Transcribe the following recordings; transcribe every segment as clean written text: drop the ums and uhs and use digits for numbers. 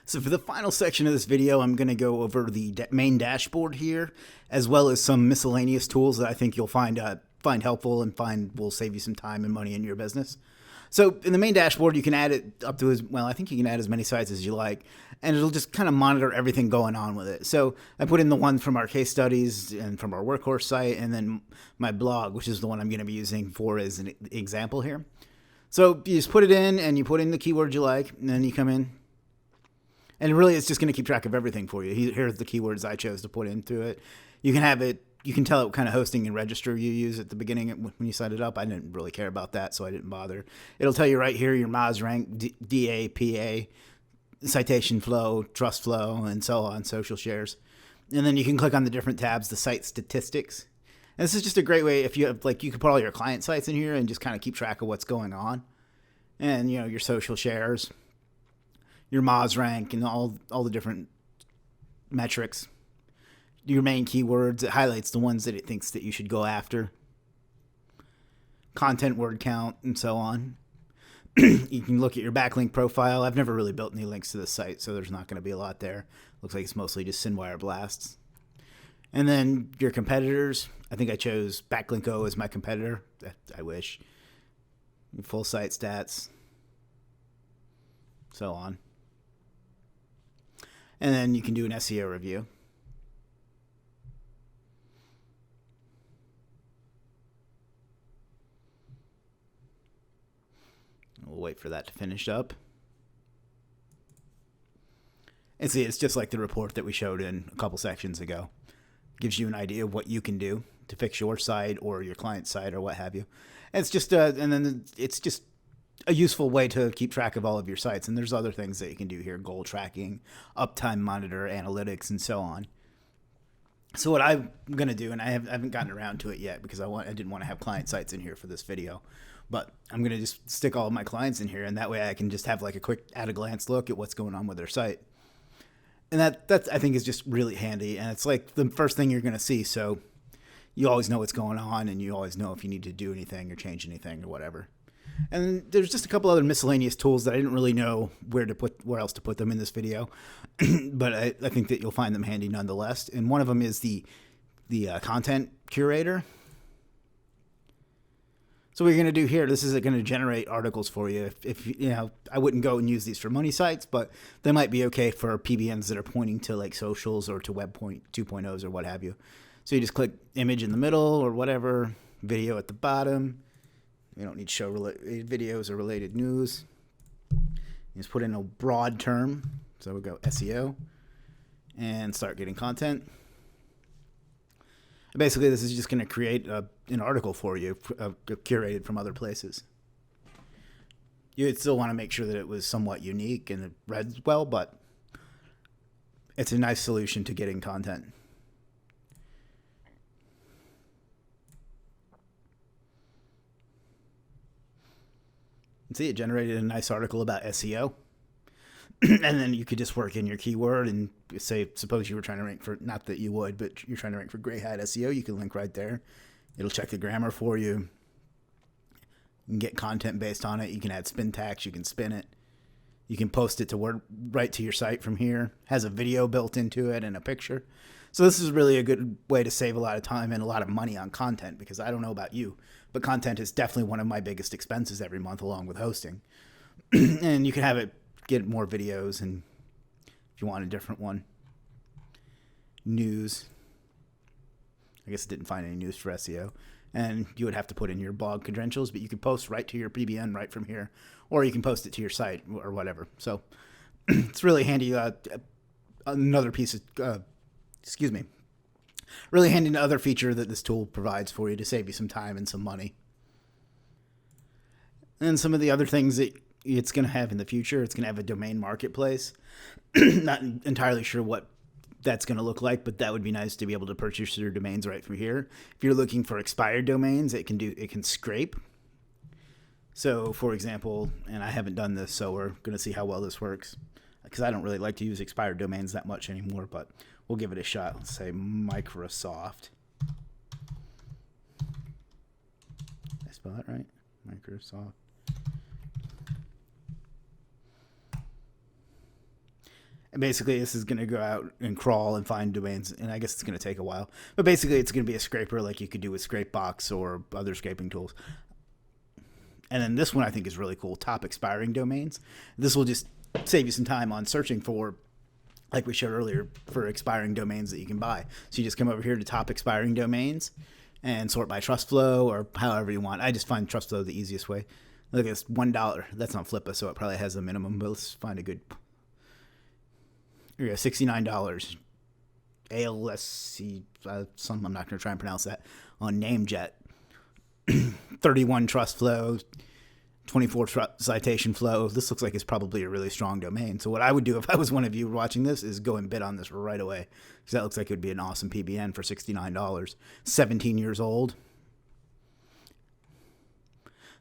So for the final section of this video, I'm going to go over the main dashboard here, as well as some miscellaneous tools that I think you'll find helpful and find will save you some time and money in your business. So in the main dashboard, you can add it up to I think you can add as many sites as you like, and it'll just kind of monitor everything going on with it. So I put in the one from our case studies and from our workhorse site, and then my blog, which is the one I'm going to be using for as an example here. So you just put it in, and you put in the keywords you like, and then you come in. And really, it's just going to keep track of everything for you. Here's the keywords I chose to put into it. You can have it. You can tell it what kind of hosting and register you use at the beginning when you set it up. I didn't really care about that, so I didn't bother. It'll tell you right here your Moz rank, DA, PA, citation flow, trust flow, and so on, social shares. And then you can click on the different tabs, the site statistics. And this is just a great way if you have, you can put all your client sites in here and just kind of keep track of what's going on. And, your social shares, your Moz rank, and all the different metrics. Your main keywords, it highlights the ones that it thinks that you should go after. Content word count, and so on. You can look at your backlink profile. I've never really built any links to this site, so there's not going to be a lot there. Looks like it's mostly just SynWire blasts. And then your competitors. I think I chose Backlinko as my competitor. I wish. Full site stats. So on. And then you can do an SEO review. We'll wait for that to finish up. And see, it's just like the report that we showed in a couple sections ago. Gives you an idea of what you can do to fix your site or your client's site or what have you. And it's just and then it's just a useful way to keep track of all of your sites. And there's other things that you can do here: goal tracking, uptime monitor, analytics, and so on. So what I'm going to do, and I haven't gotten around to it yet because I didn't want to have client sites in here for this video, but I'm going to just stick all of my clients in here, and that way I can just have like a quick at-a-glance look at what's going on with their site. And that I think is just really handy, and it's like the first thing you're going to see, so you always know what's going on, and you always know if you need to do anything or change anything or whatever. And there's just a couple other miscellaneous tools that I didn't really know where else to put them in this video, but I think that you'll find them handy nonetheless. And one of them is the content curator. So what you're going to do here, this is going to generate articles for you. If I wouldn't go and use these for money sites, but they might be okay for PBNs that are pointing to like socials or to Web 2.0s or what have you. So you just click image in the middle or whatever, video at the bottom. You don't need to show videos or related news. You just put in a broad term. So we'll go SEO and start getting content. And basically, this is just going to create an article for you, curated from other places. You'd still want to make sure that it was somewhat unique and it read well, but it's a nice solution to getting content. See, it generated a nice article about SEO. And then you could just work in your keyword and suppose you were trying to rank for, not that you would, but you're trying to rank for gray hat SEO, you can link right there. It'll check the grammar for you. You can get content based on it. You can add spin tags. You can spin it. You can post it right to your site from here. Has a video built into it and a picture. So this is really a good way to save a lot of time and a lot of money on content, because I don't know about you, but content is definitely one of my biggest expenses every month, along with hosting. And you can have it get more videos, and if you want a different one. News. I guess it didn't find any news for SEO. And you would have to put in your blog credentials, but you can post right to your PBN right from here, or you can post it to your site or whatever. So it's really handy. Another piece of, really handy another feature that this tool provides for you to save you some time and some money. And some of the other things that it's going to have in the future, it's going to have a domain marketplace. Not entirely sure what that's going to look like, but that would be nice to be able to purchase your domains right from here. If you're looking for expired domains, it can scrape. So for example, and I haven't done this, so we're going to see how well this works, because I don't really like to use expired domains that much anymore, but we'll give it a shot. Let's say Microsoft. Did I spell that right? Microsoft. And basically, this is going to go out and crawl and find domains, and I guess it's going to take a while. But basically, it's going to be a scraper like you could do with Scrapebox or other scraping tools. And then this one I think is really cool, top expiring domains. This will just save you some time on searching for, like we showed earlier, for expiring domains that you can buy. So you just come over here to top expiring domains and sort by trust flow or however you want. I just find trust flow the easiest way. Look at this, $1. That's not Flippa, so it probably has a minimum, but let's find a good. Here we go, $69. ALSC, I'm not going to try and pronounce that, on Namejet. 31 trust flow, 24 citation flow. This looks like it's probably a really strong domain. So what I would do if I was one of you watching this is go and bid on this right away, because that looks like it would be an awesome PBN for $69. 17 years old.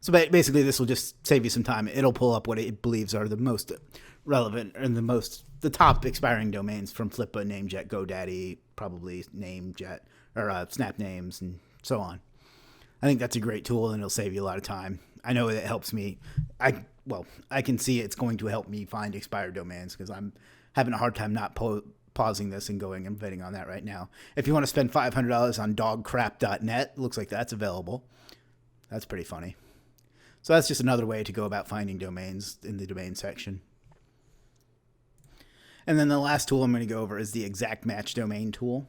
So basically, this will just save you some time. It'll pull up what it believes are the most relevant and the top expiring domains from Flippa, Namejet, GoDaddy, probably Namejet, or Snap Names, and so on. I think that's a great tool, and it'll save you a lot of time. I know it helps me. I can see it's going to help me find expired domains because I'm having a hard time not pausing this and going and bidding on that right now. If you want to spend $500 on dogcrap.net, it looks like that's available. That's pretty funny. So that's just another way to go about finding domains in the domain section. And then the last tool I'm going to go over is the exact match domain tool.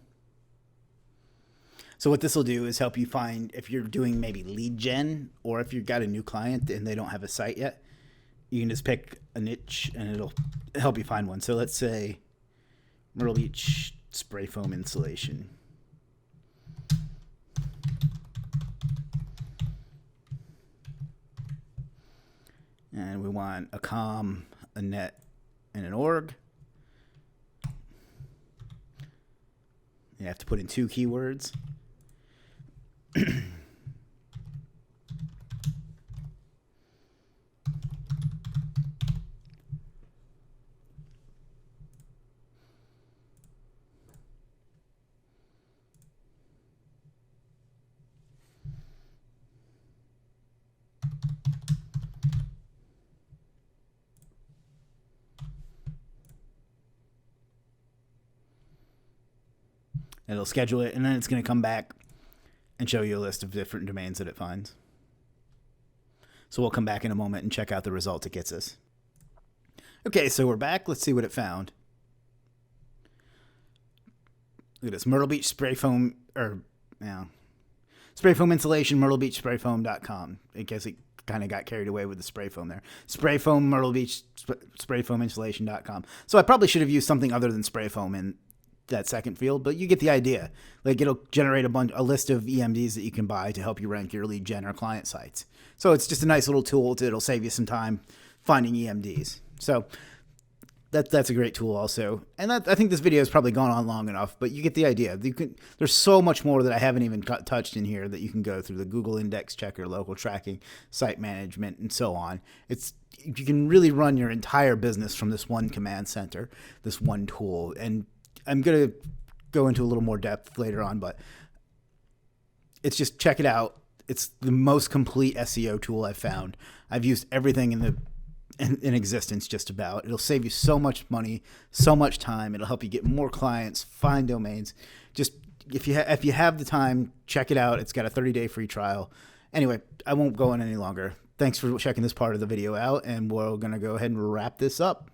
So what this will do is help you find, if you're doing maybe lead gen, or if you've got a new client and they don't have a site yet, you can just pick a niche and it'll help you find one. So let's say Myrtle Beach spray foam insulation. And we want a com, a net, and an org. You have to put in 2 keywords. It'll schedule it, and then it's going to come back and show you a list of different domains that it finds. So we'll come back in a moment and check out the results it gets us. Okay, so we're back. Let's see what it found. Look at this, Myrtle Beach spray foam, spray foam insulation, myrtlebeachsprayfoam.com. I guess it kind of got carried away with the spray foam there. Spray foam, Myrtle Beach, spray foam insulation.com. So I probably should have used something other than spray foam in that second field, but you get the idea. Like, it'll generate a list of EMDs that you can buy to help you rank your lead gen or client sites. So it's just a nice little tool. It'll save you some time finding EMDs. So that's a great tool also. And I think this video has probably gone on long enough, but you get the idea. There's so much more that I haven't even touched in here that you can go through: the Google Index Checker, local tracking, site management, and so on. You can really run your entire business from this one command center, this one tool. And I'm going to go into a little more depth later on, but it's just, check it out. It's the most complete SEO tool I've found. I've used everything in existence just about. It'll save you so much money, so much time. It'll help you get more clients, find domains. Just if you have the time, check it out. It's got a 30-day free trial. Anyway, I won't go on any longer. Thanks for checking this part of the video out, and we're going to go ahead and wrap this up.